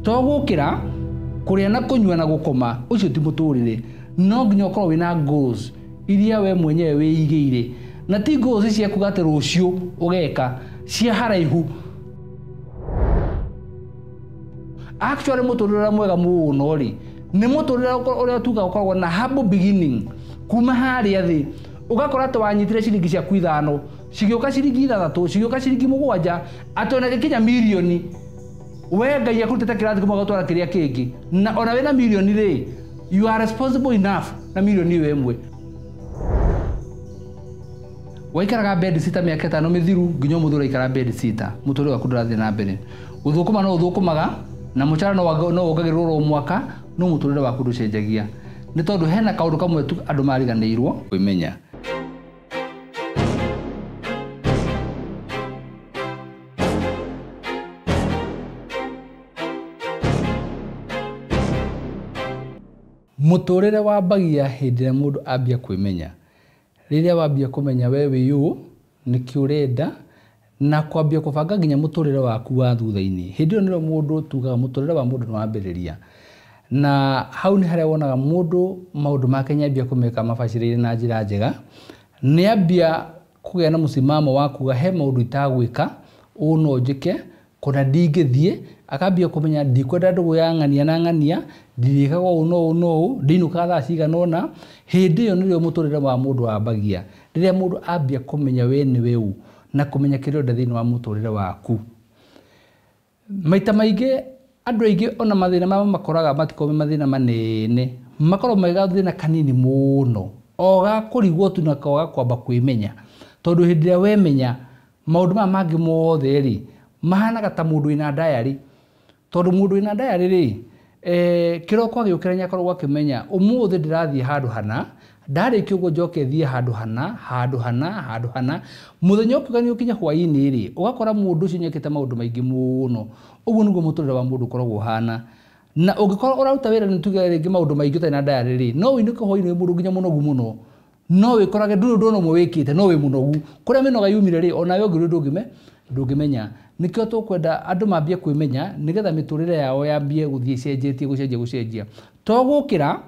to gukira kuria na kunywa na gukoma ucio ti muturire no nginya ukorwo wina goals iria we mwenyewe wiigire na ti goals cia kugate rucio ugeka cia haraihu. Actually muturire mwega muno ri ni muturire uria tuga ukoragwo na humble beginning kuma haria thi ugakora ta wanyitire ciringi cia kuithano cigioka ciringi 3 cigioka ciringi 7 atona gikinya milioni we Ngai akutete kirathi kuma gatwara kiria kingi na ona wena milioni ri you are responsible enough na milioni iyo emwe waikaraga bed sita miaka 5 mithiru nginya muthura ikara bed sita muturire waku ndurathi na mbere uthukuma no uthukumaga na mucara no wongagirwo mwaka no muturire waku nducenjagia ni tondu hena kaundu kamwe tu andu mariganirwo kwimenya. Muturire wambagia hindi ria mundu ambia kwimenya riria wambia kumenya we wiyu niki urenda na kwambia kubanga nginya muturire waku wa thutha-ini hindi iyo niro mundu tugaga muturire wa mundu nwambiriria na hau ni haria wonaga mundu maundu make nyambia kumeka mabacirire na njira njega ni ambia kugea na musimamo wa kuga he maundu itagwika uno njike kuna ndingithie akambia kumenya ndikwenda ndugu ya ng'ania na ng'ania ndirikaga uno ndinuka thaa ciganona hindi iyo nirio muturire wa mundu wambagia riria mundu ambia kumenya we ni weu na kumenya kirio ndathini wa muturire waku. Maita maingi andu aingi ona mathina ma makoraga matikome mathina manene makoro maiga thina kanini muno oga kurigwo tu na koga kwamba kwimenya tondu hindi ria wemenya maundu ma mangi mothe ri mahanaga ta mundu ina diary tondu mundu ina diary ri kiroko agiukira nyakorwo akimenya umuthi ndirathie handu hana ndariki ugo njoke thie handu hana muthenya ukigani ukinya hwaini ri ugakora mundu ucio nyekete maundu maingi muno uguo niguo muturire wa mundu koragwo hana na ungikorwo urauta wira nituge ringi maundu maingi utana diary ri no winuke hwaini mundu nginya munogu muno no wikorage ndono mwe wikite no wi munogu kuria minoga yumire ri ona we ngiri ndungimenya nikio tukwenda andu mambie kwimenya nigetha miturire yao yambie guthie cenjetie to gukira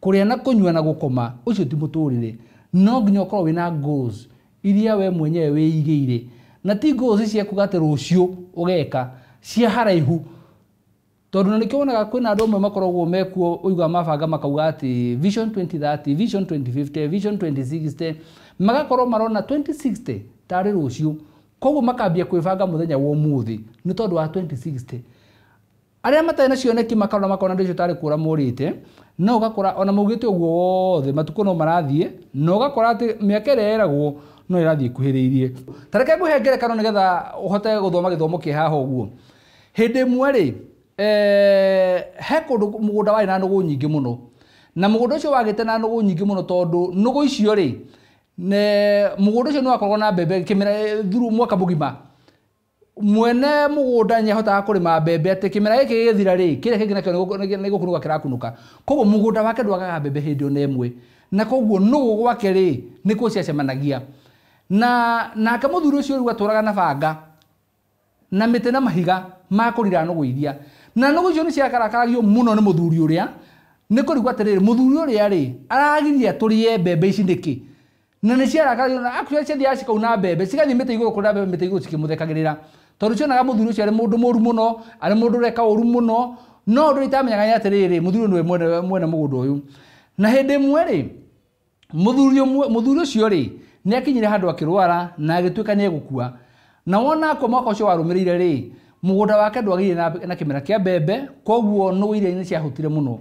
kuria na kunywa na gukoma ucio ti muturire no nginya ukorwo wina goals iria we mwenyewe wiigire na ti goals cia kugate rucio ugeka cia haraihu tondu nikio wonaga kwina andu amwe makoragwo mekuo uiga mabanga makauga ati vision 2030 vision 2050 vision 2060 magakorwo marona 2060 tari rucio koguo makambia kwibanga muthenya wa umuthi ni tondu wa 2060 aria matena cioneki makona ndicio tari kura murite no ugakora ona mugite uguo wothe matuko no marathie no ugakora ati miaka eragwo no irathie kuhiriirie tareke nguhengere kano nigetha uhote guthoma githomo ki haha uguo hindi mweri he kundu mugunda wari na nugu nyingi muno na mugunda ucio wagite na nugu nyingi muno tondu nugu icio ri ne mugunda ucio no akorwo na mbembe kimera thuru mwaka mugima mwene mugunda nyahotaga kurima mbembe ati kimera giki githira ri kire kingi nakio ni gukunuka kirakunuka koguo mugunda wake ndwagaga mbembe hindi ona emwe na koguo nugu gwake ri ni kuciacemanagia na nake muthuri ucio riu aturaga na banga na mite na mahiga makurira nugu iria na nugu icio ni ciakarakaragio muno ni muthuri uria ni kurigwa atiriri muthuri uria ri aragiria turie mbembe ici niki na ni ciarakaragia na actually cia cikauna mbembe cigathie mite iguru kuna mbembe mite iguru cikimuthekagirira tondu cionaga muthuri ucio ari mundu moru muno ari mundu reka uru muno no ndu itamenyaga atiriri muthuri niwe mwene mugunda uyu na hindi imwe ri muthuri ucio ri ni akinyire handu akirwara na agituika ni egukua na wona ko mwaka ucio warumirire ri mugunda wake ndwagire na kimera kia mbembe koguo no iria ni ciahutire muno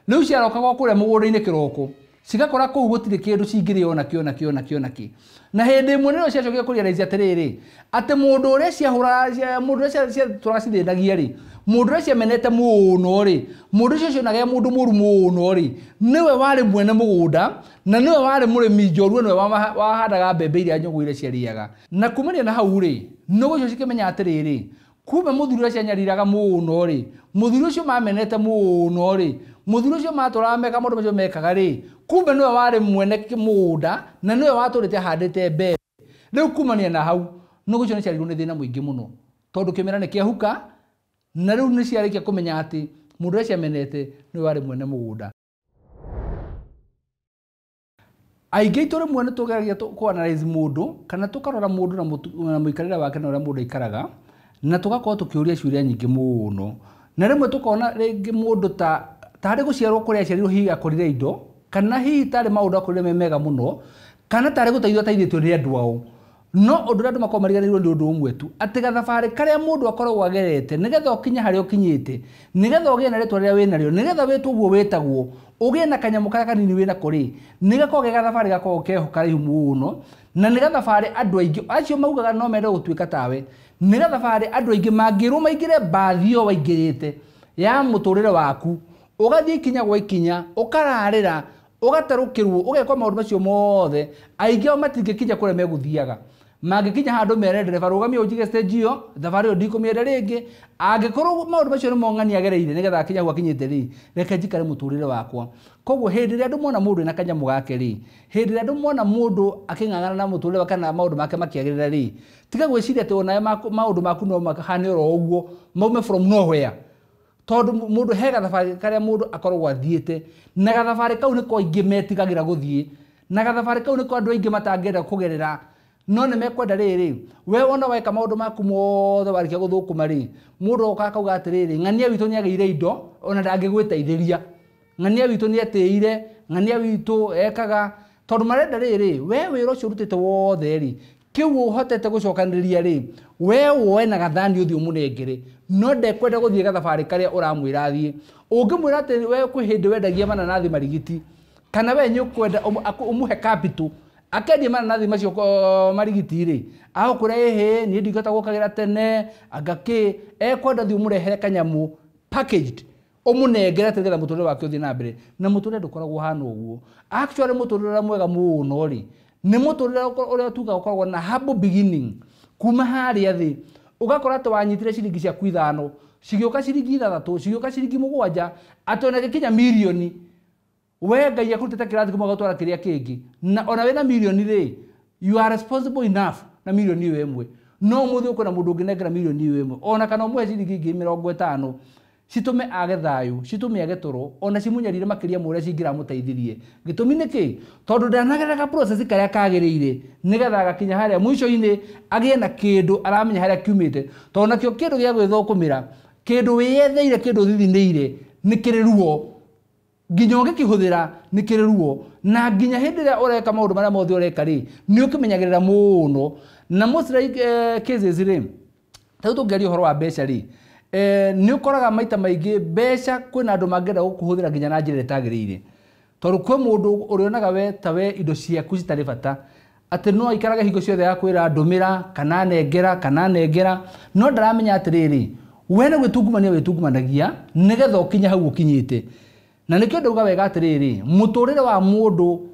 riu ciarokaga kuria mugunda-ini kiroko cigakora kuu gutire kindu cingire ona ki na hindi imwe niro ciacokia kurealize atiriri ati mundu uria ciahura mundu uria ciaturaga cithinagia ri mundu uria ciamenete muno ri mundu ucio cionaga mundu muru muno ri niwe wari mwene mugunda na niwe wari murimi njorua niwe wahandaga mbembe iria nyogu iria ciariaga na kumania na hau ri nugu icio cikimenya atiriri kuma muthuri ucio cianyariraga muno ri muthuri ucio mamenete muno ri muthuri ucio maturaga meka maundu macio mekaga ri kumbe niwe wari mwene mugunda na niwe waturite ahandite mbembe riu kumania na hau nugu icio ni ciarirwo ni thina muingi muno tondu kimera ni kiahuka na riu ni ciarikia kumenya ati mundu ucio amenete ni wari mwene mugunda. Aingi tore mwene tugeragia ku-analyze mundu kana tukarora mundu na muikarira wake na uria mundu ikaraga na tugakorwo tukiuria ciuria nyingi muno na rimwe tukona ringi mundu tari guciarwo kuria aciarirwo hihi akorire indo kana hihi tari maundu akorire mega muno kana tari gutaithio taithitio ni andu ao no undu andu makorwo mariganirwo ni undu umwe tu ati gathabari karia mundu akoragwo agerete nigetha ukinya haria ukinyite nigetha ugie na ritwa riria winario nigetha witwo guo witagwo ugie na kanyamu karia kanini wina kuri nigakorwo ge gathabari gakorwo kehoka raihu muno na nigetha thabari andu aingi acio maugaga no mende gutuika tawe nigetha thabari andu aingi mangirwo maingire mbathi o waingirite ya muturire waku ugathie ikinya gwa ikinya ukararira ugatarukirwo ugekwa maundu macio mothe aingi o matingikinya kuria meguthiaga magikinya handu mere ndereba rugamia ujige stage iyo thabari yo ndikumienda ringi angikorwo maundu macio ni mong'ani agereire nigetha akinya gwa kinyite ri reke njikare muturire wakwa koguo hindi ria andu mona mundu na kanyamu gake ri hindi ria andu mona mundu aking'ang'ana na muturire wake na maundu make makiagirira ri tiga gwiciria ati ona maundu maku no makahane ro uguo maume from nowhere tondu mundu he gathabari karia mundu akoragwo athiite na gathabari kau ni ko aingi metigagira guthie na gathabari kau ni ko andu aingi matangenda kugerera no ne mekwenda riri we wona weka maundu maku mothe warikia guthukuma ri mundu ukakauga atiriri ng'ania witu ni ageire indo ona ndangigwiteithiria ng'ania witu ni atiire ng'ania witu ekaga tondu marenda riri we wira ucio rutite wothe ri kiu uhotete gucokaniria ri we woe na gathani uthi umunengere no ndekwenda guthie gathabari karia uramwira athie ungimwira ati we kwi hindi wendagia mananathi marigiti kana we nyukwenda umuhe capital akendia mananathi macio marigiti ri ahukura ehe ni ndigota gukagira tene agaki ekwenda thi umurehere kanyamu packaged umunengere ati muturire wake uthi na mbere na muturire ndukoragwo hana uguo actually muturire mwega muno ri ni muturire uria tuga ukoragwo na humble beginning kuma haria thi ugakora ati wanyitire ciringi cia kuithano cigioka ciringi 3 cigioka ciringi 7 atona gikinya milioni we ngai akurutite kirathi kuma gatwara kiria kingi na ona wena milioni ri you are responsible enough na milioni iyo imwe no muthi ukona mundu unginengera milioni iyo imwe ona kana umwe ciringi 50 citume age thayu citume age toro ona cimunyarire makiria muria cingira muteithirie gitumi niki tondu ndanagerera process karia kagirire nigetha gakinya haria mwisho-ini agie na kindu aramenya haria kiumite tondu nakio kindu gia gwithokumira kindu wiyetheire kindu thithinire nikiri ruo nginya ungikihuthira nikiri ruo na nginya hindi ria ureka maundu maria mothe ureka ri ni ukimenyagirira muno na most cases ri tau tungeria uhoro wa mbeca ri ni ukoraga maita maingi mbeca kwina andu mangenda gukuhuthira nginya na njira itagirire tondu kwi mundu urionaga we tawe indo ciaku citari bata ati no aikaraga hingo ciothe ya kwira ndumira kana nengera no ndaramenya atiriri we na gwitungumania witungumanagia nigetha ukinya hau ukinyite na nikio ndauga wega atiriri muturire wa mundu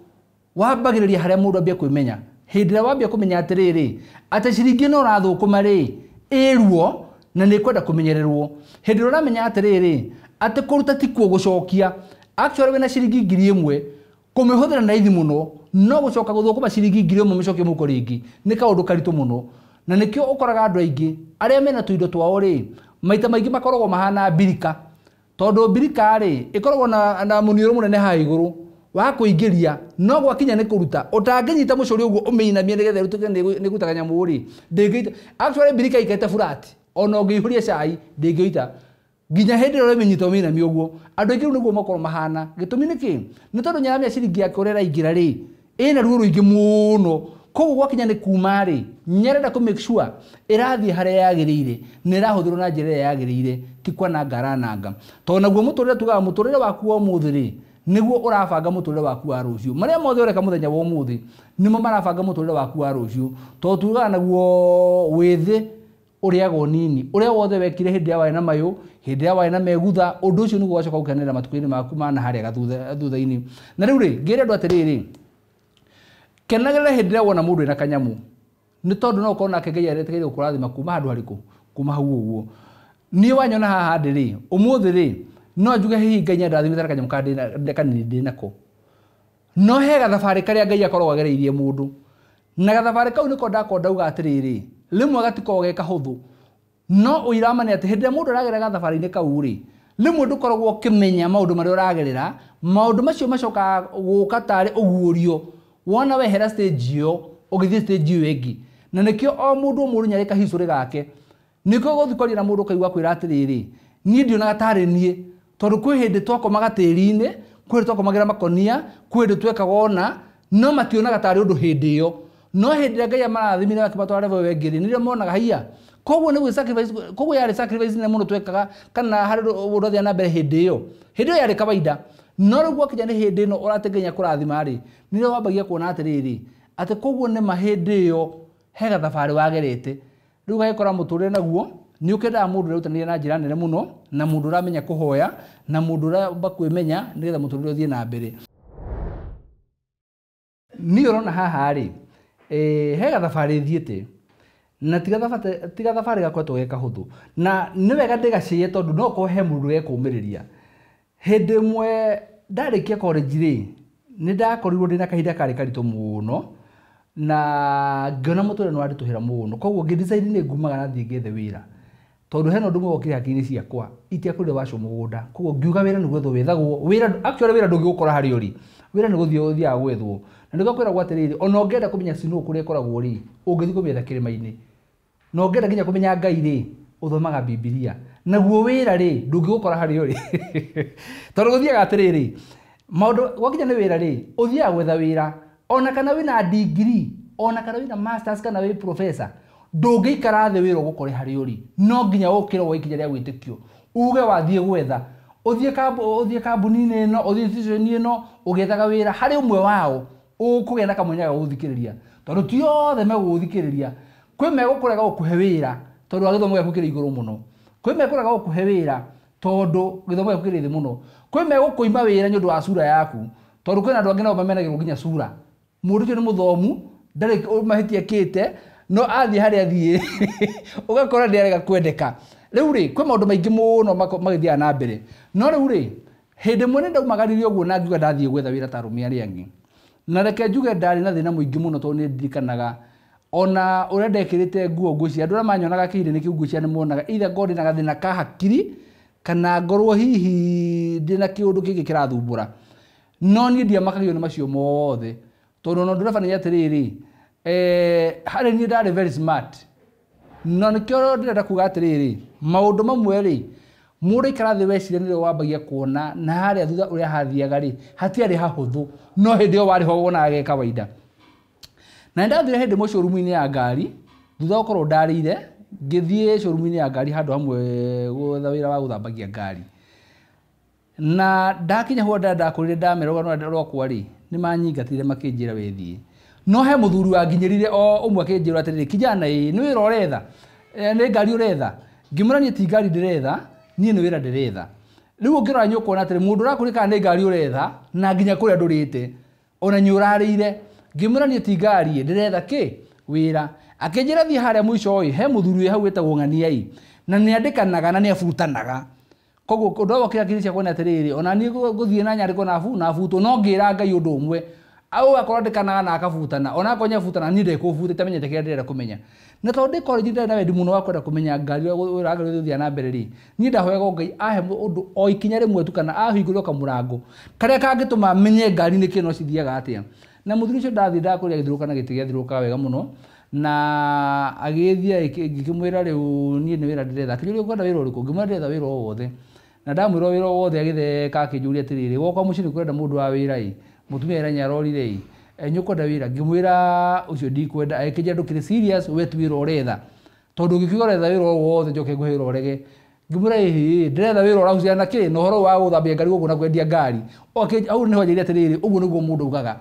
wambagiriria haria mundu ambia kwimenya hindi ria wambia kumenya atiriri ati ciringi no rathukuma ri iruo na nikwenda kumenyererwo hindi ria uramenya atiriri ati kuruta ti kuo gucokia actually wena ciringi 1000 kumihuthira na ithi muno no gucoka guthukuma ciringi 1000 micokie muko ringi ni kaundu karitu muno na nikio ukoraga andu aingi aria mena tuindo twao ri maita maingi makoragwo mahana birika tondu birika ri ikoragwo na muniuro munene ha iguru wa kuingiria no gwakinya ni kuruta utanginyita mucuri uguo umeinamia nigetha rutuke ni gutaga nyamu ri ndingita actually birika ikete flat ona ungihuria cai ndingita nginya hindi ro menyito umeinamia uguo andu aingi niguo makorwo mahana gitumi niki ni tondu nyaramia ciringi yake urera ingira ri ina ruo ruingi muno koguo gwakinya ni kuma ri nyerenda ku make sure irathie haria yagirire ni rahuthirwo na njira yagirire tikwa na ngarananga tondu naguo muturire tugaga muturire waku wa muthi ri niguo urabanga muturire waku wa rucio maria mothe ureka muthenya wa umuthi nimo marabanga muturire waku wa rucio tondu tugaga naguo withi uriago nini uria wothe wekire hindi ya na mayu hindi ya na megutha undu ucio niguo wacoka gukenera matuku-ini maku mana haria thutha-ini na riu ri ngira andu atiriri kenagera hindi ria wona mundu ina kanyamu ni tondu no ukorwo nake ngai aretegeire gukurathima kuma handu hariku kuma hau uguo ni wanyona haha ndiri umuthi ri no njuge hihi ngai ndandathimithera kanyamu kanini ndinako no he gathabari karia ngai akorwo agereirie mundu na gathabari kau niko ndauga atiriri rimwe gatiko ge kahuthu no uiramane ati hĩndĩ ĩrĩa mũndũ aragerera thabarĩ-inĩ kau rĩ rĩmwe ndũkoragwo ũkĩmenya maũndũ marĩa ũragerera maũndũ macio macokaga gũka tarĩ ũguũrio wona wehera stage ĩyo ũgĩthiĩ stage ĩyo ĩngĩ na nĩkĩo o mũndũ nĩarĩ kahistory gake nĩkĩo gũthiĩ kwaria na mũndũ ũkaigua kwĩra atĩrĩrĩ niĩ ndionaga tarĩ niĩ tondũ kwĩ hĩndĩ twakomaga tĩri-inĩ kwĩ hĩndĩ twakomagĩra makonia kwĩ hĩndĩ twekaga ona no mationaga tarĩ ũndũ hĩndĩ ĩyo no hĩndĩ ĩrĩa Ngai amarathimire akĩmatwara level ĩngĩ nĩrĩo monaga haiya koguo nĩ sacrifice koguo yarĩ sacrifice nĩ mũndũ twekaga kana harĩ ũndũ ũthia na mbere hĩndĩ ĩyo yarĩ kawaida no rĩu gwakinya nĩ hĩndĩ ĩno ũrategenya kũrathima rĩ nĩrĩo wambagia kuona atĩrĩrĩ atĩ koguo nĩ hĩndĩ ĩyo he gathabarĩ wagerete rĩu gagĩkora mũtũrĩre naguo nĩ ũkendaga mũndũ ũrautanĩria na njĩra nene mũno na mũndũ ũramenya kũhoya na mũndũ ũramba kwĩmenya nĩgetha mũtũrĩre ũthiĩ na mbere niĩ ũrona haha rĩ he gathabarĩ thiĩte na tiga thabarĩ gakoretwo ge kahũthũ na nĩ wega ndĩgacie tondũ no korwo he mũndũ gekũmĩrĩria hĩndĩ ĩmwe ndarĩkia college rĩ nĩ ndakorirwo ndĩna kahinda karĩ karitũ mũno na ngĩona mũtũrĩre nĩ wanditũhĩra mũno koguo ngĩdecide nĩ ngumaga na thiĩ ngethe wĩra tondũ hena ũndũ ũmwe wokire hakiri-inĩ ciakwa itiakũrire wacio mũgũnda koguo ngiuga wĩra nĩ gwethwo wethagwo wĩra actually wĩra ndũngĩgũkora harĩa ũrĩ wĩra nĩ gũthiĩ ũthiaga gwethwo na nĩguo kwĩragwo atĩrĩrĩ ona ũngĩenda kũmenya Snow kũrĩa ĩkoragwo rĩ ũngĩthiĩ kũmĩetha kĩrĩma-inĩ na ũngĩenda nginya kũmenya Ngai rĩ ũthomaga Bibilia naguo wĩra rĩ ndũngĩgũkora harĩa ũrĩ tondũ gũthiaga atĩrĩrĩ maũndũ gwakinya nĩ wĩra rĩ ũthiaga gwetha wĩra ona kana wĩna degree ona kana wĩna masters kana wĩ professor ndũngĩikara thĩ wĩra ũgũkore harĩa ũrĩ no nginya ũkĩre woe ikinya rĩa gwĩtĩkio uge wathiĩ gwetha ũthiĩ kambuni-inĩ ĩno ũthiĩ institution ĩno ũgethaga wĩra harĩ ũmwe wao ũkũgĩa na kamwenya ga gũthikĩrĩria tondũ ti othe megũgũthikĩrĩria kwĩ megũkũrega gũkũhe wĩra tondũ gĩthomo gĩaku kĩrĩ igũrũ mũno kwĩ megũkũrega gũkũhe wĩra tondũ gĩthomo gĩaku kĩrĩ thĩ mũno kwĩ megũkũima wĩra nĩ ũndũ wa sura yaku tondũ kwĩna andũ angĩ nao mamenagĩrwo nginya sura mũndũ ũcio nĩ mũthomu ndarĩ mahĩtia kĩte no athiĩ harĩa athiĩ ũgakora ndĩarega kwendeka rĩu rĩ kwĩ maũndũ maingĩ mũno magĩthiaga na mbere no rĩu rĩ hĩndĩ ĩmwe nĩ ndaumagaririe ũguo na ngiuga ndathiĩ gwetha wĩra ta arũme arĩa angĩ na reke njuge ndarĩ na thĩna mũingĩ mũno tondũ nĩ ndirikanaga ona ũrĩa ndekĩrĩte nguo ngwĩciria andũ arĩa manyonaga kĩhinde-inĩ kĩu ngwĩciria nĩ monaga either ngorwo ndĩna gathĩna ka hakiri kana ngorwo hihi ndĩna kĩũndũ kĩngĩ kĩrathumbũra no niĩ ndiamakagio nĩ macio mothe tondũ ona ndũreba nĩ atĩrĩrĩ harĩ niĩ ndarĩ very smart no nĩkĩo ndĩrenda kuga atĩrĩrĩ maũndũ mamwe rĩ mũndũ aikara thĩ weciria nĩrĩo wambagia kuona na harĩa thutha ũrĩa hathiaga rĩ hatiarĩ hahũthũ no hĩndĩ ĩyo warĩ ho wonaga ge kawaida na ndathire hĩndĩ ĩmwe showroom-inĩ ya ngari thutha gũkorwo ndarĩire ngĩthiĩ showroom-inĩ ya ngari handũ hamwe gwetha wĩra wa gũthambagia ngari na ndakinya ho ndakũrire ndamera rwakwa rĩ nĩ manyingatire makĩnjĩra wethiĩ no he mũthuri wanginyĩrire o ũmwe akĩnjĩra atĩrĩrĩ kijana nĩ wĩra ũretha nĩ ngari ũretha ngĩmũra niĩ ti ngari ndĩretha niĩ nĩ wĩra ndĩretha rĩu ũngĩrora nĩũkuona atĩrĩ mũndũ ũrakũrĩ kana nĩ ngari ũretha na nginya kũrĩa ndũrĩte ona nĩ ũrarĩire ngĩmũra niĩ ti ngari ndĩretha kĩ wĩra akĩnjĩra thiĩ harĩa mũico he mũthuri wĩ hau wĩtagwo ng'ania na nĩ andĩkanaga na nĩ aburutanaga koguo ũndũ wa kĩrĩa kĩrĩ ciakwa nĩ atĩrĩrĩ ona niĩ gũthiĩ na nyandĩko na butwo no ngĩra Ngai ũndũ ũmwe au akorwo ndĩkanaga na akabutana ona akonya butana niĩ ndĩkũbutĩte menyete kĩrĩa ndĩrenda kũmenya na tondũ ndĩ college ndĩrenda wendi mũno wa kwenda kũmenya ngari ũragĩrĩrio ũthiĩ na mbere rĩ niĩ ndahoyaga Ngai ahe ũndũ o ikinya rĩmwe tu kana ahingũrĩre kamũrango karĩa kangĩtũma menye ngari nĩkĩ no cithiaga atĩa na mũthuri ũcio ndathiĩ ndakũrĩa gĩthirũka na gĩtĩ gĩathirũka wega mũno na agĩthiĩ ngĩkĩmwĩra rĩu niĩ nĩ wĩra ndĩretha akĩnjũria ũkwenda wĩra ũrĩkũ ngĩmwĩra ndĩretha wĩra o wothe na ndamwĩra wĩra o wothe agĩtheka akĩnjũria atĩrĩrĩ woka mũciĩ nĩ kwenda mũndũ wa wĩra mũtumia wĩra nĩarorire nĩũkwenda wĩra ngĩmwĩra ũcio ndikwenda akĩnjĩra ndũkĩrĩ serious we ti wĩra ũretha tondũ ũngĩkiuga ũretha wĩra o wothe njoke ngũhe wĩra ũrege ngĩmwĩra ndĩretha wĩra ũrahuciana nakĩ na ũhoro wa gũthambia ngari gũkũ na kwendia ngari au nĩho njĩrire atĩrĩrĩ ũguo nĩguo mũndũ augaga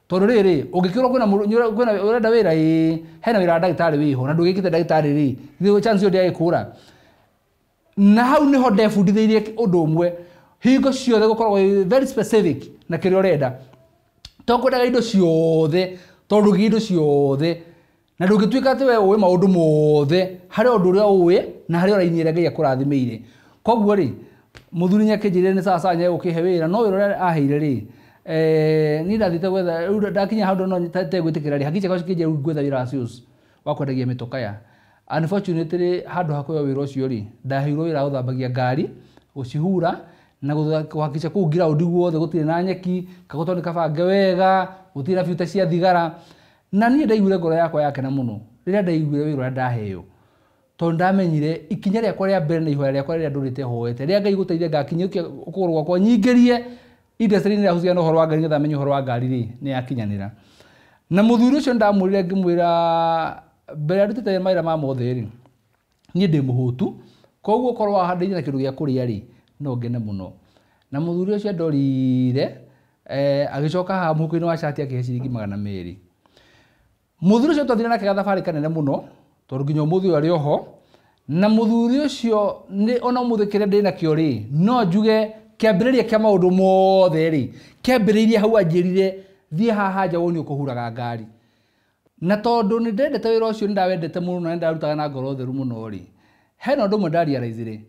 tondũ rĩrĩ ũngĩkĩrwo kwĩna ũrenda wĩra hena wĩra wa ndagĩtarĩ wĩho na ndũgĩkĩte ndagĩtarĩ rĩ chance ĩyo ndĩagĩkũra na hau nĩho ndebundithĩirie ũndũ ũmwe hingo ciothe gũkorwo very specific na kĩrĩa ũrenda to kwendaga indo ciothe tondũ ũgĩ indo ciothe na ndũngĩtuĩka atĩ we ũĩ maũndũ mothe harĩ ũndũ ũrĩa ũĩ na harĩ raini ĩrĩa Ngai akũrathimĩire koguo rĩ mũthuri nĩakĩnjĩrire nĩ sawa nĩegũkĩhe wĩra no wĩra ũrĩa aheire rĩ niĩ ndathiĩte gwetha rĩu ndakinya handũ no tegwĩtĩkĩra rĩ hakika cikĩnjĩra rĩu gwetha wĩra wa sales wa kwendagia mĩtokaya Unfortunately handu hakoya wira ucio ri ndahirwo wira uthambagia ngari gucihura na guhakikisha kuu ground guothe gutire na nyeki kagoto ni kabange wega gutire na filter cia thigara na nie ndaiguire ngoro yakwa yakena muno riria ndaiguire wira ndaheo to ndamenyire ikinya riakwa ria mbere na ihoya riakwa riria ndurite hoete riria Ngai guteithia ngakinyukia ukoro gwakwa nyingerie industry ni ahucia no horo wa ngari ngetha menye horo wa ngari ri ni yakinyanira na muthuri ucio ndamurire ngimwira mbere arutite maira ma mothe ri nie ndi muhutu koguo korwo ahandiire na kindu gia kuria ri no ngene muno na muthuri ucio ndorire agicoka ha muhuko-ini wa shati akihe ciringi 200 muthuri ucio twathire nake gathabari kanene muno tondu nginya muthuri ari oho na muthuri ucio ni ona muthikire ndina kio ri no njuge kiambiriria kia maundu mothe ri kiambiriria hau anjirire thie haha nja woni ukuhuraga ngari na tondu ni ndendete wira ucio ndawendete muno na ndarutaga na ngoro theru muno ri hena ndu mwendaria raizire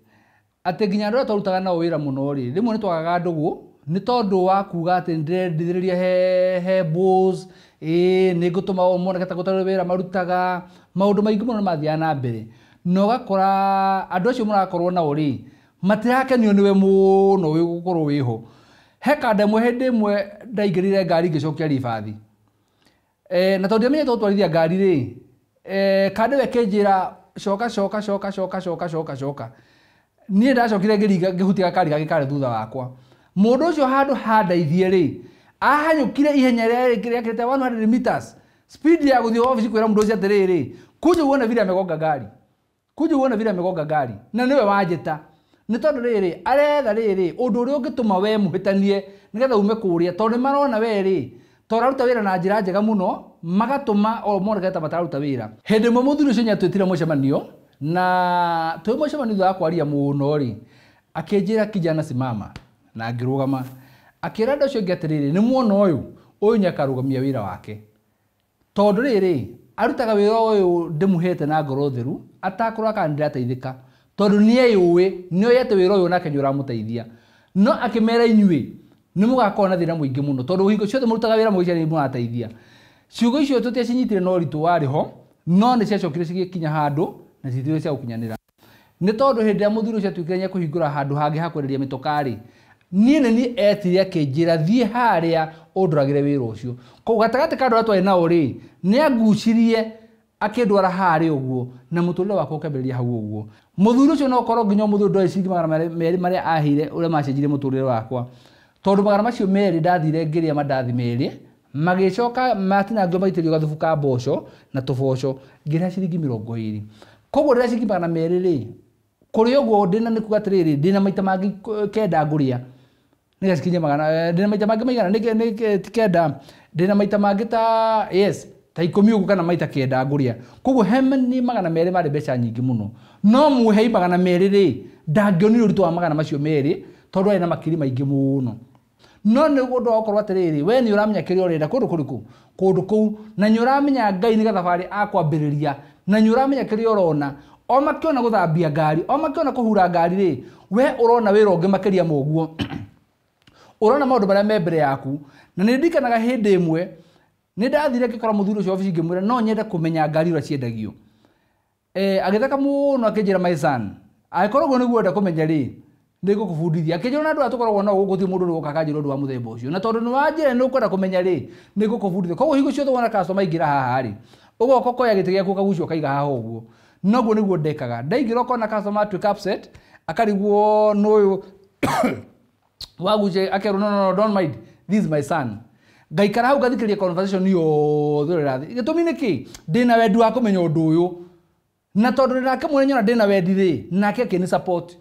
ati nginya ndu twarutaga na wira muno ri rimwe ni twagaga ndugu ni tondu wa kuga ati ndendithiriria he boss ni ngutuma o mona gata gutara wira marutaga maundu maingi muno mathia na mbere no gakora andu acio murakorwo na uri matirakenio niwe muno wi gukorwo wiho he kandemwe hindi imwe ndaingirire ngari ngicokia ribathi na tondu amenye twatwarithia ngari ri kande we kenjira coka nie ndacokire ngiringa ngihutia gakari gake kare thutha wakwa mundu ucio handu handaithie ri ahanyukire ihenya ria kirete 100 meters speed ya guthie office kwira mundu ucio atiriri kuje uone vile amegonga ngari na niwe wanjita ni tondu riri aretha riri undu uria ungituma we muhitanie nigetha ume kuria tondu marona we ri toraruta wira na njira njega muno magatuma o mona geta matararuta wira hindi mwe muthuri ucio nyatwitire mucemanio na twi mucemanio wa kwaria muno ri akinjira kijana simama na ngirugama akira ndu ucio ngiatiriri ni muona uyu nyakarugamia wira wake tondu riri arutaga wira uyu ndimuhete na ngoro theru atakorwo akandira teithika tondu nieyuwi nioyete wira uyu nake nyuramuteithia no akimera inyui ni mugakona thina muingi muno tondu hingo ciothe murutaga wira mwicia ni murateithia ciugo icio tutiacinyitire no ritu wariho no ni ciacokire cigikinya handu na citire cia gukinyanira ni tondu hindi ya muthuri ucio twikirenya kuhingura handu hangi hakwereria mitokari nie ni etire akinjira thie haria unduragire wira ucio ko gatagati kandu atwa nao ri ni angucirie akindwara hari uguo na muturire wakwa ukambiriria hau uguo muthuri ucio no korwo nginya muthuri ndoi ciringi 200 maria ahire uria macenjirie muturire wakwa tondu 200 macio meri ndathire ngiria mandathi meri magicoka matinangio maitirio gathubu ka mboco na tuboco ngiria ciringi 20 koguo rira ciringi 200 ri kuri uguo ndina ni kuga atiriri ndina maita mangi kenda nguria niga cikinye magana ndina maita mangi maigana ni tikenda ndina maita mangi ta ta 10 uguo kana maita kenda nguria koguo hemeni 200 mari mbeca nyingi muno no muhei 200 ri ndangionire uritu wa magana macio meri tondu ena makiri maingi muno no ni gundu okorwo atiriri we ni uramenya kiri urenda kundu kuriku kundu kuu na ni uramenya Ngai ni gathabari akwambiriria na ni uramenya kiri urona o makiona guthambia ngari o makiona kuhura ngari ri we urona wira ungi makiria moguo urona maundu maria me mbere yaku na ni ndikanaga hindi imwe ni ndathire ngikora muthuri ucio office ngimwira no nyende kumenya ngari ura ciendagio agithaka muno akinjira my son aikoragwo niguo enda kumenya ri ndiko kufundithia akinjira na andu atukoragwo no guguthi mundu uri gukakanjira undu wa muthemba ucio na tondu ni wanjira ni ukwenda kumenya ri ndiko kufundithia koguo hingo ciothe wona customer ingira haha ri ugoka koya giti giaku kagucio kaiga haha uguo noguo niguo ndekaga ndaingira kona customer atuika upset akariguo nuyu waguje akeru no don't mind this is my son ngaikara hau gathikiria conversation yo thorerathi gitumi niki ndina wendi wa kumenya undu uyu na tondu nake mwene nyona ndina wendi ri nake akini support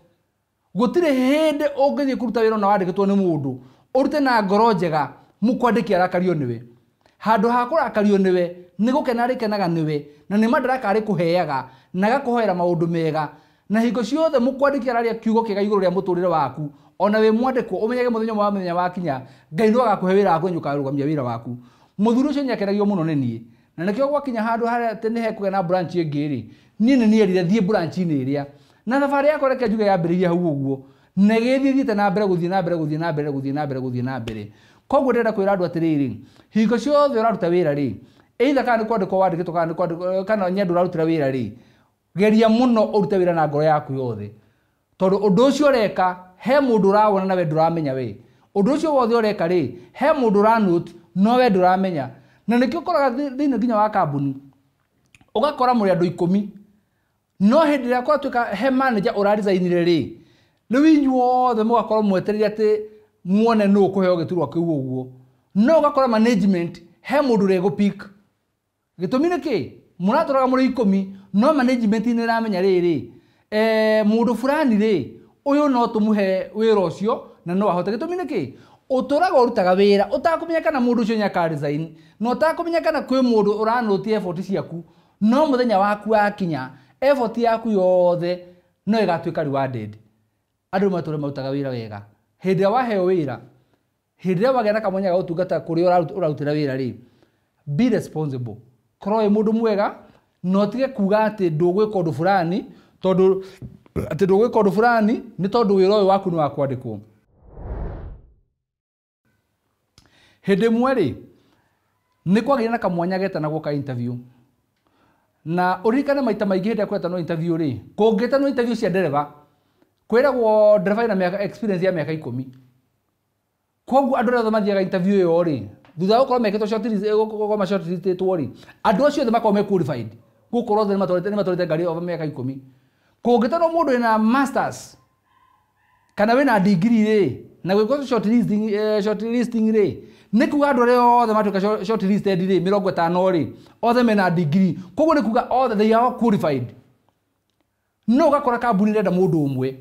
gutire hindi ungithie kuruta wira na wandikitwo ni mundu urute na ngoro njega mukwandiki arakario niwe handu ha kurakario niwe ni gukena rikenaga niwe na ni madaraka ari kuheaga na gakuhoera maundu mega na hingo ciothe mukwandiki araria kiugo kiga iguru ria muturire waku ona we mwandikwo umenyage muthenya wa kinya Ngai ndo agakuhe wira waku nyuka rugamia wira waku muthuru ucio nyakeragio muno ni nie na nikio gwakinya handu haria tene hekuge na branch ingi ri nie ni erire thie branch ini iria na thabari yako reke njuge yambiriria hau uguo na githithiite na mbere guthie na mbere koguo ndenda kwira andu atiriri hingo ciothe uraruta wira ri either kana ni kwandikwo wandikitwo kana nyendu urarutira wira ri geria muno urute wira na ngoro yaku yothe tondu undu ucio reka he mundu rawona na we nduramenya we undu ucio wothe ureka ri he mundu ranute no we nduramenya na nikio koraga thini nginya wa kambuni ugakora muri andu 10 no hindi ya kwa tuka he manager ura designire ri riu inyuothe mugakorwo mwetereire ati muone no kuheo giturwa kiu uguo no ugakora management he mundu rego pick gitumi niki muraturaga muri 10 no management ni ramenya riri mundu fulani ri uyu no tumuhe wira ucio na no ahote gitumi niki uturaga urutaga wira utakumenya kana mundu ucio nyaka design no utakumenya kana kwi mundu uranutie effort ciaku no muthenya waku akinya effort yaku yothe no igatuika rewarded andu mature mautaga wira wega hindi waheo wira hindi wagena kamonya ga utungata kuri urarutira wira ri be responsible korwo mundu mwega no tige kuga ati ndugwika undu fulani tondu ati ndugwika undu fulani ni tondu wira uyu waku ni wa kwandikwo hindi mweri ni kwagire na kamwanya getanagwo ka interview na urikane maita maingi hindi akwetanwo interview ri kungetanwo interview cia ndereva kwiragwo ndereva ina miaka experience ya miaka 10 koguo andu othe mathiaga interview yo ri thutha gukorwo meketwo short list gukoma short list twori andu acio othe makorwo me qualified gukorwo othe ni matwarite ngari over miaka 10 kungetanwo mundu ina masters kana wina degree ri na gwikwo short listing ri ni kuga andu aria othe matuika short listed ri 50 ri othe mena degree koguo ni kuga othe they are qualified no gakora kambuni renda mundu umwe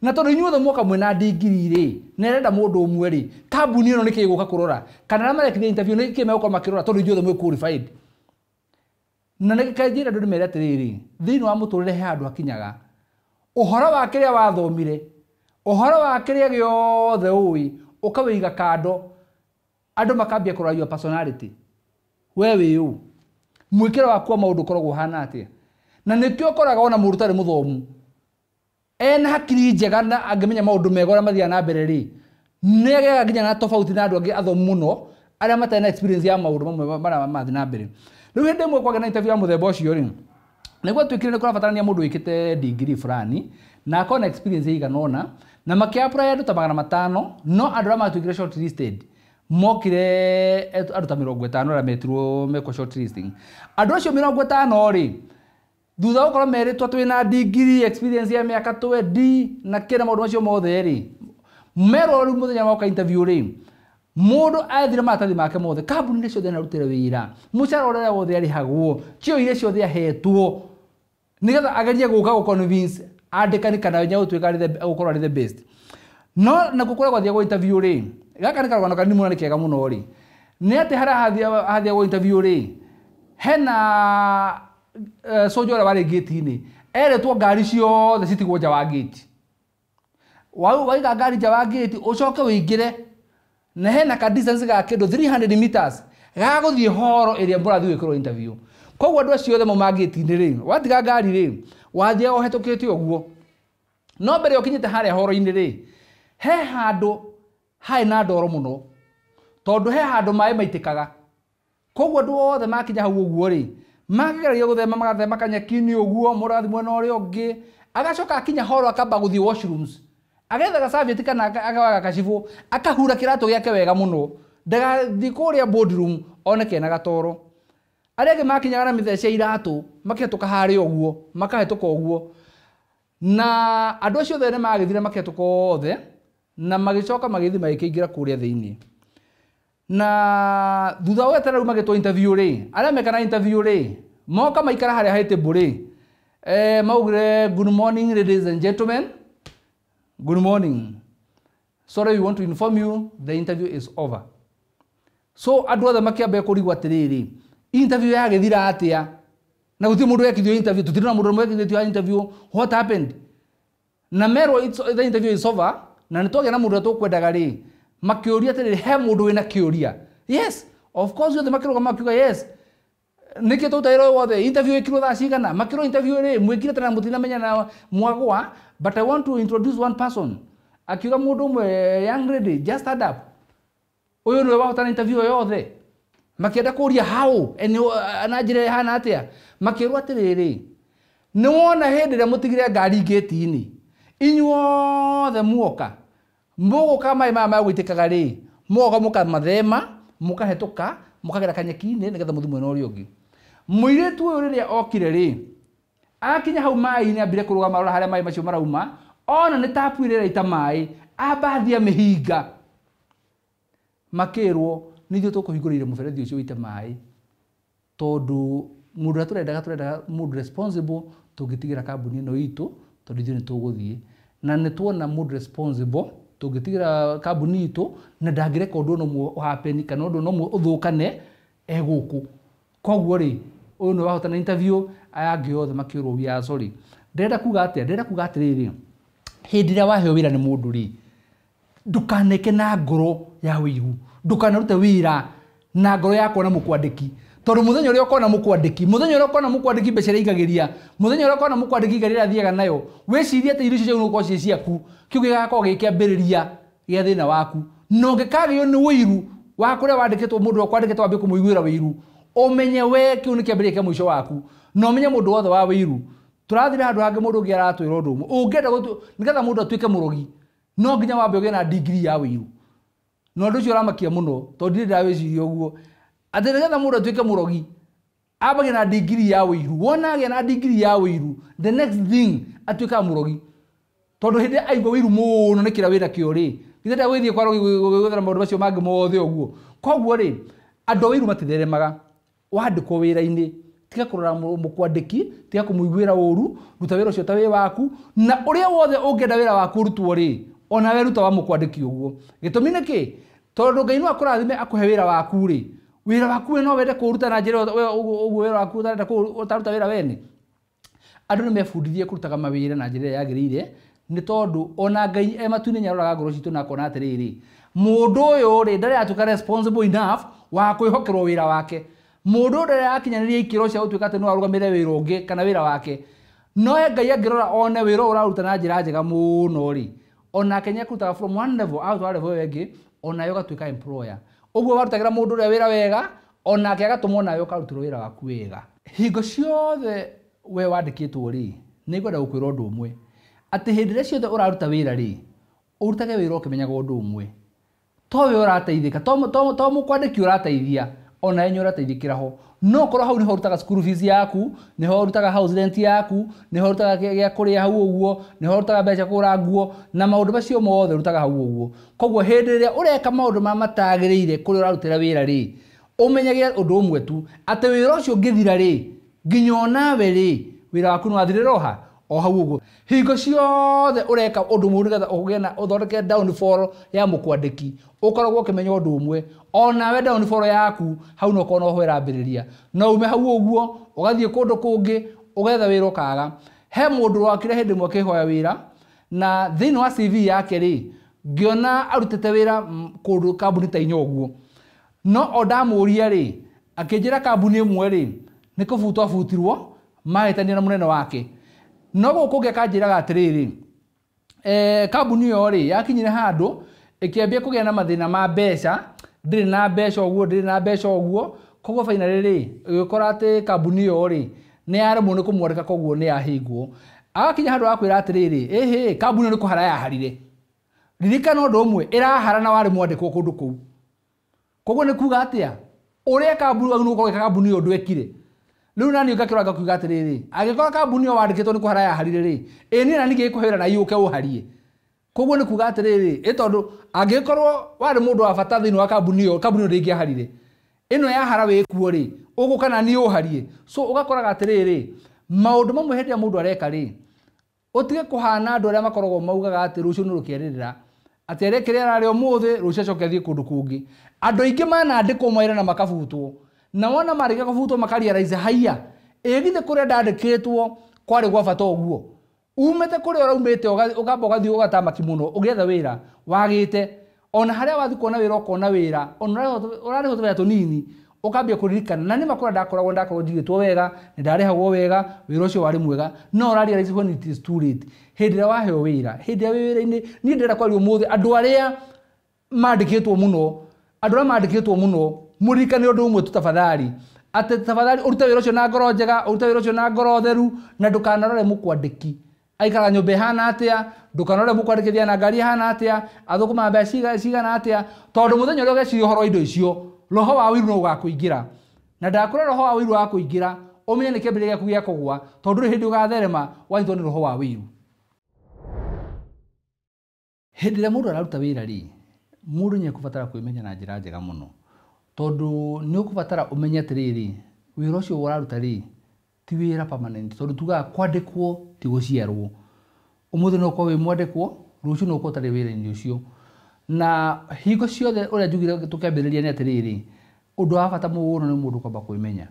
na tondu inyuothe mwoka mwena degree ri nerenda mundu umwe ri kambuni ino nikiguka kurora kana na marekithia interview ni kimegukora makirora tondu inyuothe mwe qualified na nikajira ndu mere atiriri thini wa muturire he andu akinyaga uhoro wa kiria wathomire uhoro wa kiria giothe ui ukawiga kando andu makambia kurora your personality we wiu mwikiro waku wa maundu koragwo hana atia na nikio koraga ona mundu tari muthomu ena hakiri njega na angemenya maundu mega uria mathia na mbere ri negega nginya na tofauti na andu angi athomu muno aria matena experience ya maundu mamwe mara mathi na mbere riu hindi mwe kwagena interview ya muthemba ucio ri niguo twikire ni kurabatarania mundu wikite degree fulani na akona experience iganona na makiapply andu ta 500 no andu aria matwikire short listed mokire andu ta 50 aria metirwo meko short listing andu acio 50 ri thutha gukorwo meritwo twina degree experience ya miaka 20 na kira maundu macio mothe ri mero riu muthenya wa interview ri mundu athire matathi make mothe kambuni ni ciothe narutire wira mucara uria wothe arihagwo cio ile ciothe ahetwo nigetha agerie guka convince andikani kana nya gutwika gukorwo ari the best no na gukora gwathia go interview ri gaka ni karugano kanini muno ni kega muno ri ni ati hara hathia go interview ri hena sojo ria wari gate-ini eretwo ngari ciothe citigwo nja wa gate waiga ngari nja wa gate ucoke wingire na hena ka distance ga kindu 300 meters gaguthie horo iria murathi gwikirwo interview koguo andu acio othe mauma gate-ini ri watiga ngari ri wathia uhetukite uguo no mbere ukinyite haria horo-ini ri he handu hai na ndoro muno tondu he handu mai maitikaga koguo andu othe makinya hau uguo ri mageragia guthema magathema kanyaki-ini uguo murathi mwena uria ungi agacoka akinya horo akamba guthie washrooms agetha gacabieti kana agawaga kacibu akahura kiratu giake wega muno ndagathi kuria boardroom oneke na gatoro aria angi makinyaga na mithece iratu makihituka haria uguo makahituka uguo na andu acio othe ni magithire makihituka othe na magicoka magithi magikiingira kuria thiini na thutha wa tara magitwo interview ri aria mekana interview ri moka maikara haria haite buri maugire good morning ladies and gentlemen. Good morning. Sorry, we want to inform you the interview is over. So andu othe makiambe kurigwa atiriri interview ya githira atia na guti mundu ekithio interview tutirina mundu mwekithio interview what happened na mero the interview is over na nitoge na mundu tukwendaga ri makiuria atiriri he mundu wina kiuria yes of course othe makiruga makiuga yes niki tutairo wothe interview ikirwo thaa cigana makiro interview ri mwikire tena mutina menya na mwagwa but I want to introduce one person akiuga mundu mwe young lady just stand up uyu niwe wahotana interview yothe makienda kuria how anajire hana atia makirwo atiriri nĩ wona hĩndĩ ĩrĩa mũtigire ngari gate-inĩ inyuothe muoka mũgũka maĩ maya magũitĩkaga rĩ muoka mũkamathema mũkahĩtũka mũkagera kanyeki-inĩ nĩgetha mũthiĩ mwena ũrĩa ũngĩ. Mũirĩtu ũyũ rĩrĩa okire rĩ akinya hau maĩ-inĩ ambire kũrũgama rora harĩa maĩ macio marauma ona nĩ tapu ĩrĩa ĩraita maĩ ambathia mĩhinga makĩrwo nĩ ithuĩ tũkũhingũrĩire mũberethi ũcio ũite maĩ tondũ mũndũ ũrĩa tũrendaga mũndũ responsible tũngĩtigĩra kambuni ĩno itũ tondũ ithuĩ nĩ tũgũthiĩ na nĩ tuona mũndũ responsible tũngĩtigĩra kambuni itũ na ndangĩreka ũndũ ũmwe ũhappen kana ũndũ ũmwe ũthũkane egũkũ. Koguo rĩ ũyũ nĩ wahotana interview aya angĩ othe makĩrwo we are sorry. Ndĩrenda kuga atĩrĩrĩ hĩndĩ ĩrĩa waheo wĩra nĩ mũndũ rĩ ndũkaneke na ngoro ya wĩiru, ndũkanarute wĩra na ngoro ya kuona mũkwandĩki tondũ mũthenya ũrĩa ũkona mũkwandĩki mbeca iria aigagĩria mũthenya ũrĩa ũkona mũkwandĩki ngari ĩrĩa athiaga nayo wĩcirie atĩ irio icio nĩgũkorwo ciĩ ciaku kĩu gĩgakorwo gĩ kĩambĩrĩria gĩa thĩna waku na ũngĩkagĩo nĩ wĩiru wa kũrĩa wandĩkĩtwo mũndũ ũrĩa ũkwandĩkĩtwo wambie kũmũiguĩra wĩiru ũmenye we kĩu nĩ kĩambĩrĩria kĩa mũico waku na ũmenye mũndũ wothe wa wĩiru. Tũrathire handũ hangĩ mũndũ ũngĩ aratwĩra ũndũ ũmwe ũngĩenda nĩgetha mũndũ atuĩke mũrogi no nginya wambe ũgĩe na degree ya wĩiru na ũndũ ũcio ũramakia mũno tondũ ndirĩ ndawĩciria ũguo atĩ nĩgetha mũndũ atuĩke mũrogi ambagie na degree ya wĩiru. Wona agĩa na degree ya wĩiru the next thing atuĩkaga mũrogi tondũ hĩndĩ aigua wĩiru mũno nĩ kĩrĩa wĩna kĩo rĩ githĩ ndagwĩthiĩ kwa rogi gwĩthera maũndũ macio mangĩ mothe ũguo. Koguo rĩ andũ a wĩiru matitheremaga wandĩkwo wĩra-inĩ tiga kũrora mũkwandĩki tiga kũmũiguĩra ũru ruta wĩra ũcio ta wĩ waku na ũrĩa wothe ũngĩenda wĩra waku ũrutwo rĩ ona we ruta wa mũkwandĩki ũguo. Gĩtũmi nĩkĩ tondũ Ngai no akũrathime akũhe wĩra waku rĩ wĩra waku we no wende kũruta na njĩra ũguo wĩra waku ũtaruta wĩra wene. Andũ nĩ mebundithie kũrutaga mawĩra na njĩra ĩrĩa yagĩrĩire nĩ tondũ ona Ngai matu-inĩ nĩaroraga ngoro citũ na akona atĩrĩrĩ mũndũ ũyũ rĩ ndarĩ atuĩka responsible enough wa kwĩhokerwo wĩra wake. Mũndũ ũrĩa akinyanĩria ikĩro cia gũtuĩka atĩ no arũgamĩrĩre wĩra ũngĩ kana wĩra wake no Ngai angĩrora one wĩra ũraruta na njĩra njega mũno rĩ onake nĩakũrutaga from one level out to level ĩngĩ ona yo gatuĩka employer. Ũguo warutagĩra mũndũ ũrĩa wĩra wega onake agatũmwo nawe ũkarutĩrwo wĩra waku wega. Hingo ciothe we wandĩkĩtwo rĩ nĩngwenda gũkwĩra ũndũ ũmwe atĩ hĩndĩ ĩrĩa ciothe ũraruta wĩra rĩ ũrutage wĩra ũkĩmenyaga ũndũ ũmwe to we ũrateithĩka to mũkwandĩki ũrateithia ona enye ũrateithĩkĩra ho no korwo hau nĩho ũrutaga school fees yaku nĩho ũrutaga house rent yaku nĩho ũrutaga gĩa kũrĩa hau ũguo nĩho ũrutaga mbeca kũgũra nguo na maũndũ macio mothe ũrutaga hau ũguo. Koguo hĩndĩ ĩrĩa ũreka maũndũ marĩa matagĩrĩire kũrĩa ũrarutĩra wĩra rĩ ũmenyage ũndũ ũmwe tu atĩ wĩra ũcio ũngĩthira rĩ nginya onawe rĩ wĩra waku nĩ wathirĩra oha o hau ũguo. Hingo ciothe ũreka ũndũ mũũru nĩgetha ũgĩe na ũthondeke downfall ya mũkwandĩki ũkoragwo ũkĩmenya ũndũ ũmwe onawe downfall yaku hau no kono ho ĩrambĩrĩria no ume hau ũguo ũgathiĩ kũndũ kũngĩ ũgetha wĩra ũkaga. He mũndũ wakire hĩndĩ ĩmwe akĩhoya wĩra na thĩinĩ wa CV yake rĩ ngĩona arutĩte wĩra kũndũ kambuni ta inya ũguo no ondamũria rĩ akĩnjĩra kambuni ĩmwe rĩ nĩ kũbutwo abutirwo mahĩtania na mũnene wake no gũkũ ũngĩ akanjĩraga atĩrĩrĩ kambuni ĩyo rĩ yakinyire handũ ĩkĩambia kũgĩa na mathĩna ma mbeca ndĩrĩ na mbeca ũguo koguo finally rĩ ĩgĩkora atĩ kambuni ĩyo rĩ nĩ yaremwo nĩ kũmwandĩka koguo nĩ yahingwo. Agakinya handũ akwĩra atĩrĩrĩ kambuni ĩyo nĩ kũhara yaharire ririkana ũndũ ũmwe ĩrahara na warĩ mwandĩkwo kũndũ kũu. Koguo nĩ kuga atĩa ũrĩa kambuni wagĩrĩirwo gũkorwo gwĩka kambuni ĩyo ndwekire. Rĩu nani ngakĩrora ngakiuga atĩrĩrĩ angĩkorwo kambuni ĩyo wandĩkĩtwo nĩ kũhara yaharire rĩ niĩ nani ngĩkũhĩra na iũke ũharie. Koguo nĩ kuga atĩrĩrĩ tondũ angĩkorwo warĩ mũndũ wa bata thĩinĩ wa kambuni ĩyo ndĩngĩaharire ĩno yahara wĩkuo rĩ ũgũka na niĩ ũharie. So ũgakoraga atĩrĩrĩ maũndũ mamwe hĩndĩ ĩrĩa mũndũ areka rĩ ũtige kũhana andũ arĩa makoragwo maugaga atĩ rũciũ nĩ rũkĩarĩrĩra atĩ arĩa kĩrĩa ararĩ ũmũthĩ rũciũ acoke athiĩ kũndũ kũngĩ. Andũ aingĩ manandĩkwo mawĩra na makabutwo na wona marĩkia kũbutwo makarealize haiya githĩ kũrĩa ndandĩkĩtwo kwarĩ gwa bata ũguo umĩte kũrĩa ũraumĩte ũkamba ũgathiĩ ũgatamaki mũno ũgĩetha wĩra wagĩte ona harĩa wathiĩ kuona wĩra ũkona wĩra ona ũrarĩhwo tũbeca tũnini ũkambia kũririkana na nĩ makũra ndakorwo njigĩtwo wega nĩ ndarĩhagwo wega wĩra ũcio warĩ mwega no ũrarealize when it is too late. Hĩndĩ ĩrĩa waheo wĩra hĩndĩ ĩrĩa wĩ wĩra-inĩ niĩ ndĩrenda kwaria ũmũthĩ andũ arĩa mandĩkĩtwo mũno mũririkane ũndũ ũmwe tu tafadhali ate tafadhali urute wira ucio na ngoro njega urute wira ucio na ngoro theru na ndukanarore mukwandiki aikara nyumba hana atia ndukanarore mukwandikithia na ngari hana atia athukuma mbeca cigana atia tondu muthenya uria ugeciria uhoro indo icio roho wa wiru no ugakuingira na ndakura roho wa wiru wa kuingira umenye ni kiambire giaku gia kugwa tondu ri hindi ugatherema wanyitwo ni roho wa wiru. Hindi ria mundu araruta wira ri mundu ni ekubatara kwimenya na njira njega muno tondu ni ukubatara umenye atiriri wira ucio uraruta ri ti wira permanent tondu tugaga kwandikwo ti guciarwo umuthi no kwa wi mwandikwo rucio no kotari wira-ini ucio na hingo ciothe uria njugire tukiambiriria ni atiriri undu wa bata muno ni mundu kwamba kwimenya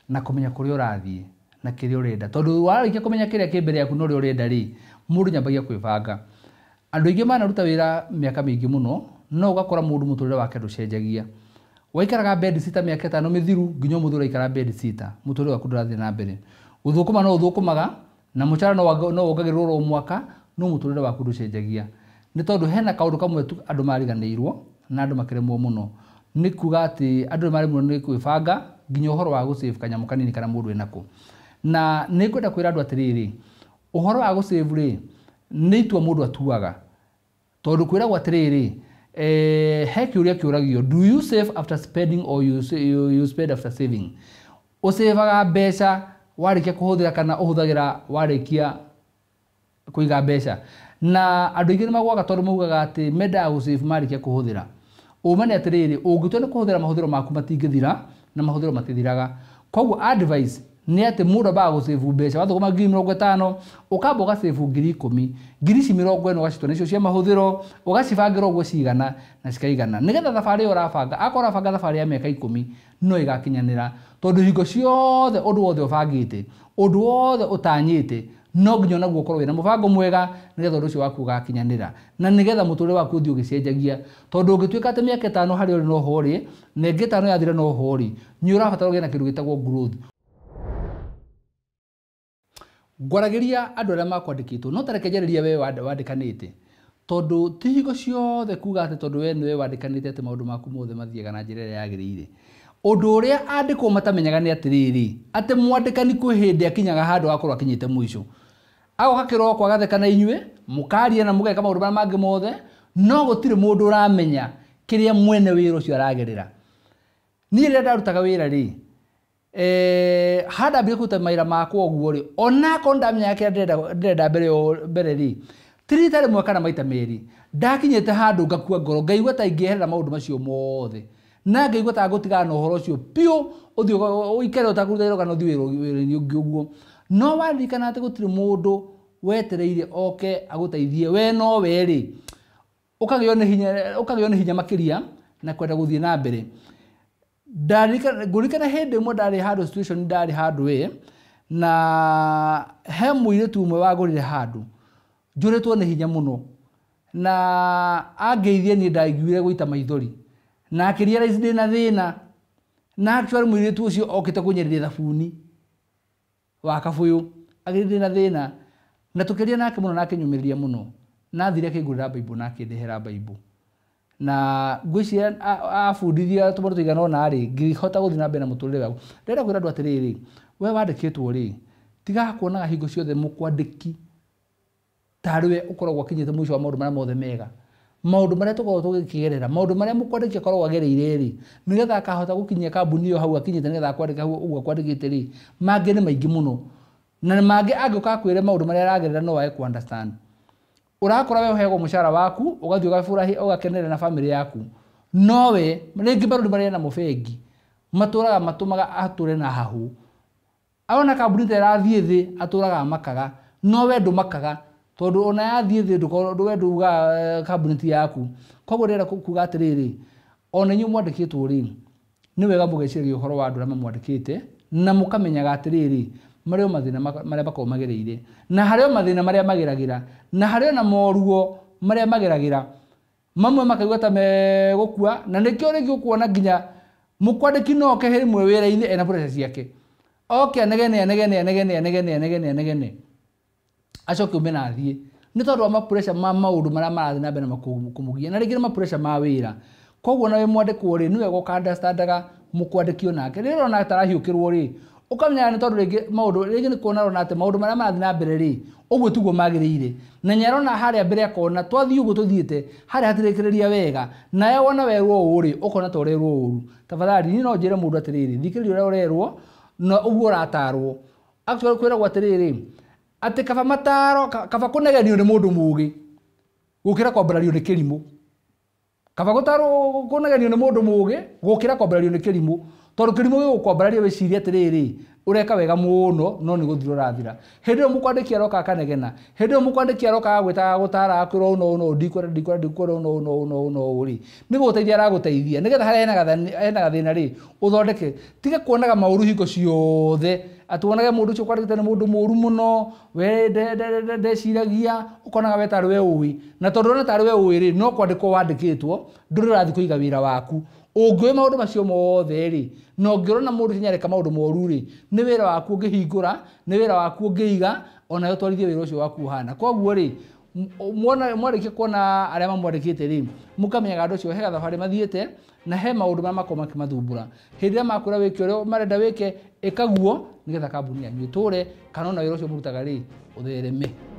na kumenya kuria urathie na kiria urenda tondu wararikia kumenya kiria ki mbere yaku no ria urenda ri mundu nyambagia kwibanga. Andu aingi manaruta wira miaka mingi muno no ugakora mundu muturire wake nducenjagia waikaraga bed sita miaka 5 mithiru nginya muthura ikara bed sita muturire waku ndurathie na mbere uthukuma no uthukumaga na mucara no wongagirirwo mwaka no muturire waku nducenjagia ni tondu hena kaundu kamwe tu andu mariganirwo na andu makiremwo muno ni kuga ati andu maremwo ni kwibanga nginya uhoro wa gusave kanyamu kanini kana mundu enako na ni kwenda kwira andu atiriri uhoro wa gusave ri ni itua mundu atuaga tondu kwira gwa atiriri he kiuria kiuragio do you save after spending or you spend after saving usevaga mbeca warikia kuhuthira kana uhuthagira warikia kuiga mbeca na andu aingi magwaga tondu maugaga ati menda gusave marikia kuhuthira umane atiriri ungitua ni kuhuthira mahuthiro maku matingithira na mahuthiro matithiraga koguo advice ni ati mundu ba gusave mbeca wathukuma 50,000 ukamba ugasave 10,000 40,000 ugacitwa nicio cia mahuthiro ugacibangira uguo cigana na cikaigana nigetha thabari iyo urabanga akora banga thabari ya miaka 10 no igakinyanira tondu hingo ciothe undu wothe ubangite undu wothe utanyite no nginya naguo ukorwo wina mubango mwega nigetha undu ucio waku ugakinyanira na nigetha muturire waku uthie ugicenjagia tondu ungituika ati miaka 5 hari uri no hori na ingi 5 yathira no hori ni urabatara ugie na kindu gitagwo growth. Gwaragiria andu aria makwandikitwo no tarekejereria we wandikanite tondu ti hingo ciothe kuga ati tondu we niwe wandikanite ati maundu maku mothe mathiega na njira iria yagirire undu uria andikwo matamenyaga ni atiriri ati mwandikani kwi hindi akinyaga handu akorwo akinyite mwisho agoka kiroko agatheka na inyue mukaria na mugeka maundu maria mangi mothe no gutire mundu uramenya kiria mwene wira ucio aragerera ni riria ndarutaga wira ri hada mbere kuta maira makwa oguo ri ona ko ndamenya yake ndenda mbere ri tiritare mwaka na maita meri ndakinyete handu ngakua ngoro ngaigua ta ingieherera maundu macio mothe na ngaigua ta gutigana na uhoro ucio pio uthio uikere utakuruthira kana uthio wira-ini ungi uguo no waririkana ati gutire mundu wetereire oke aguteithie we no we ri ukagio ni hinya makiria na kwenda guthie na mbere ngurikana hindi imwe ndari handu situation ndari handu we na he muiritu umwe wagurire handu njuritwo ni hinya muno na angeithie ni ndaiguire guita maithori na akiria rais ndina thina na actually muiritu ucio okite kunyerera thabuni wa kabuyu agirire na thina na tukiria nake muno nake nyumiriria muno na thire akigurira Bible nake ndehera Bible na ngwiciria abundithia tumundu tuigana ona ri ngihota guthii na mbere na muturire waku ndenda kwira andu atiriri we wandikitwo ri tiga kuonaga hingo ciothe mukwandiki tariwe ukoragwo akinyite mwisho wa maundu maria mothe mega maundu maria tukoragwo tugikigerera maundu maria mukwandiki akoragwo agereire ri nigetha akahota gukinyia kambuni iyo hau akinyite nigetha akwandika hau uguo akwandikite ri mangi ni maingi muno na mangi angiuka kwire maundu maria aragerera no wae ku understand urakora we hego mushara waku ugathio gafurahi ugakenera na family yaku nowe ringi barundi maria na mufengi maturaga matumaga ature na hahu aona kambuni te rathie thi aturaga makaga nowe ndumakaga tondu ona yathie thi nduwe nduga kambuni yaku koguo ndira kuga atiriri ona inyu mwandikitwo ri ni wega mugeciria uhoro wa andu aria mamwandikite na mukamenyaga atiriri mario mathina maria bakao magereire na hario mathina maria mageragira na hario na moruo maria mageragira mamwe makaigua ta megukua na nikio ringi ukuona nginya mukwandiki no ke rimwe wira-ini ena process yake okay anegene acoke umena athie ni tondu wa pressure ma maundu maria marathi na mbere makumugia na ringi ma pressure ma wira koguo na we mwandikwo ri niwe goka understandaga mukwandikio nake rä rona tarahiũkĩrwo rĩ ũkamenya nĩ tondũ rĩngĩ maũndũ rĩngĩ nĩ kuona rona atĩ maũndũ marĩa marathiĩ na mbere rĩ ũguo tiguo magĩrĩire na nĩarona harĩa mbere akona twathiĩ ũguo tũthiĩte harĩa hatirĩkĩrĩria wega nawe wona werwo ũũ rĩ ũkona ta ũrerwo ũru tafadhali niĩ no njĩre mũndũ atĩrĩrĩ thikĩrĩria ũrĩa ũrerwo na ũguo ũratarwo actually kwĩragwo atĩrĩrĩ atĩ kaba mataro kaba kũnegenio nĩ mũndũ mũũgĩ gũkĩra kwambarario nĩ kĩrimũ kaba gũtarwo kũnegenio nĩ mũndũ mũũgĩ gũkĩra kwambarario nĩ kĩrimũ tondũ kĩrimũ gĩgũkwambararia wĩcirie atĩrĩrĩ ureka wega mũno no nĩ gũthira ũrathira hĩndĩ ĩyo mũkwandĩki aroka akanegena hĩndĩ ĩyo mũkwandĩki aroka agwĩtaga gũtara akwĩrwo no ndikwenda no rĩ nĩ gũgũteithia aragũteithia nĩgetha harĩa hena gathĩna rĩ ũthondeke tiga kuonaga maũru hingo ciothe atĩ wonage mũndũ ũcio kwandĩkĩte nĩ mũndũ mũũru mũno we ndeciragia ũkonaga we tarĩ we ũĩ na tondũ ũrona tarĩ we ũĩ rĩ no kwandĩkwo wandĩkĩtwo ndũrĩ ũrathiĩ kũiga wĩra waku ũngĩoĩ maũndũ macio mothe rĩ na ũngĩrona mũndũ hinya areka maũndũ moru rĩ nĩ wĩra waku ũngĩhingũra nĩ wĩra waku ũngĩiga ona ũtwarithie wĩra ũcio waku ũhana koguo rĩ mwarĩkia kuona arĩa mamwandĩkĩte rĩ mũkamenyaga andũ ũcio he thabarĩ mathiĩte na he maũndũ marĩa makorwo makĩmathumbũra hĩndĩ ĩrĩa makwĩra wĩke ũrĩa marenda wĩke ĩkaguo nĩgetha kambuni yanyu ĩtũre kana ona wĩra ũcio mũrutaga rĩ ũthereme.